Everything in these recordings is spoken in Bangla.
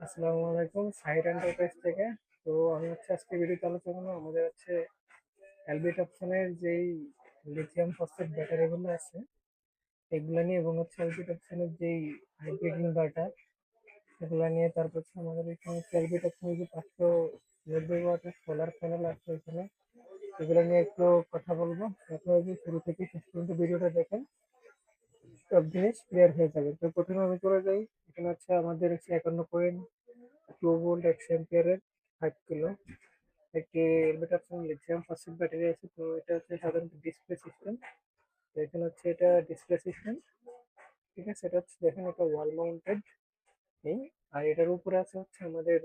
আসসালামু আলাইকুম সাইড এন্টারপ্রাইজ থেকে। তো আমি আজকে ভিডিওতে আলোচনা করবো আমাদের এলবিট অপশনের যেই লিথিয়াম ফসফেট ব্যাটারিগুলো আছে এগুলো নিয়ে, এবং এলবিট অপশনের যেই হাইব্রিড ইনভার্টার এগুলো নিয়ে। তারপর আমাদের এখানে এলবিট অপশনের যে 590 ওয়াটের সোলার প্যানেল আছে এখানে, এগুলো নিয়ে একটু কথা বলবো। আপনারা যদি শুরু থেকে শেষ পর্যন্ত ভিডিওটা দেখেন সব জিনিস ক্লিয়ার হয়ে যাবে। তো প্রথমে আমি করে যাই। এখানে আমাদের 51.2 ভোল্ট 100 অ্যাম্পিয়ারের 5 কিলো একটি এলবিটার লিথিয়াম ফসফেট ব্যাটারি আছে। তো এটা সাধারণত ডিসপ্লে সিস্টেম। তো এখানে এটা ডিসপ্লে সিস্টেম, ঠিক আছে। এটা দেখেন, এটা ওয়াল মাউন্টেড এই। আর এটার উপরে আমাদের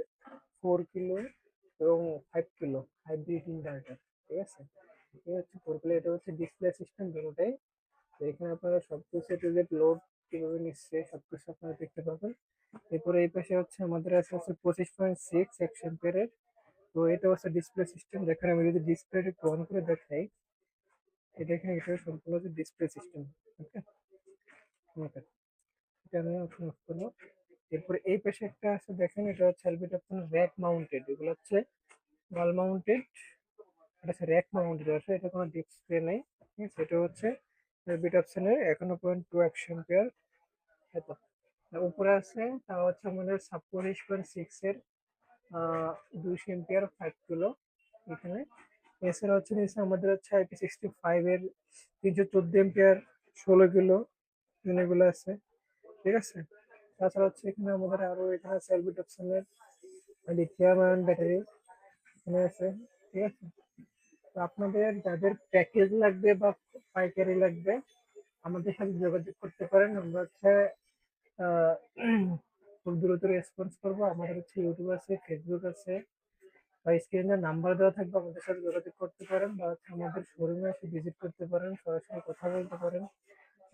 4 কিলো এবং 5 কিলো হাইব্রিড ইনভার্টার, ঠিক আছে। এটা 4 কিলো, এটা ডিসপ্লে সিস্টেম দুটোটাই। তো এখানে আপনারা সবকিছু লোড কিভাবে নিচ্ছে সবকিছু আপনারা দেখতে পাবেন। এরপরে এই পাশে আমাদের আছে 25.6 অ্যাম্পিয়ারের। তো এটা ডিসপ্লে সিস্টেম। যেখানে আমি যদি ডিসপ্লেটা একটু অন করে দেখাই, এই দেখেন এটা সম্পূর্ণ ডিসপ্লে সিস্টেম। ওকে, ওকে, এটা আমি এখন অফ করবো। এরপরে এই পাশে একটা আছে, দেখেন এটা এলবিট আপনার র্যাক মাউন্টেড। এগুলো ওয়াল মাউন্টেড, এটা র্যাক মাউন্টেড আছে, এটা কোনো ডিসপ্লে নেই, ঠিক আছে। এটা এলবিট অপশনের 51.2 এত উপরে আছে। তা আমাদের 26.6 এর 200 এম্পিয়ার 5 কিলো এখানে। এছাড়া নিচে আমাদের IP65 এর 314 এম্পিয়ার 16 কিলো এগুলো আছে, ঠিক আছে। তাছাড়া এখানে আমাদের আরো এখানে আছে এলবিট অপশনের লিথিয়াম আয়ন ব্যাটারি এখানে আছে, ঠিক আছে। তো আপনাদের যাদের প্যাকেজ লাগবে বা পাইকারি লাগবে আমাদের সাথে যোগাযোগ করতে পারেন। আমরা আহ, খুব দ্রুত রেসপন্স করবো। আমাদের ইউটিউব আছে, ফেসবুক আছে, বা স্ক্রিনে নাম্বার দেওয়া থাকবে, আমাদের সাথে যোগাযোগ করতে পারেন, বা আমাদের শোরুমে এসে ভিজিট করতে পারেন, সরাসরি কথা বলতে পারেন।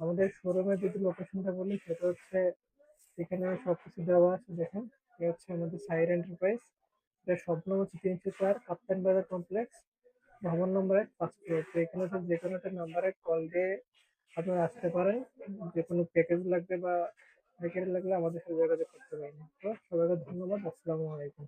আমাদের শোরুমের যদি লোকেশনটা বলি, সেটা এখানে সবকিছু দেওয়া আছে। দেখেন, এটা আমাদের সাইড এন্টারপ্রাইজ। এটা শপ নম্বর 304 কাপ্তান বাজার কমপ্লেক্স, ভবন নম্বর 5 ফ্লোর। তো এখানে যে কোনো একটা নাম্বারে কল দিয়ে আপনারা আসতে পারেন। যে কোনো প্যাকেজ লাগবে বা প্যাকেজ লাগলে আমাদের সাথে যোগাযোগ করতে পারেন। তো সবাইকে ধন্যবাদ। আসসালামু আলাইকুম।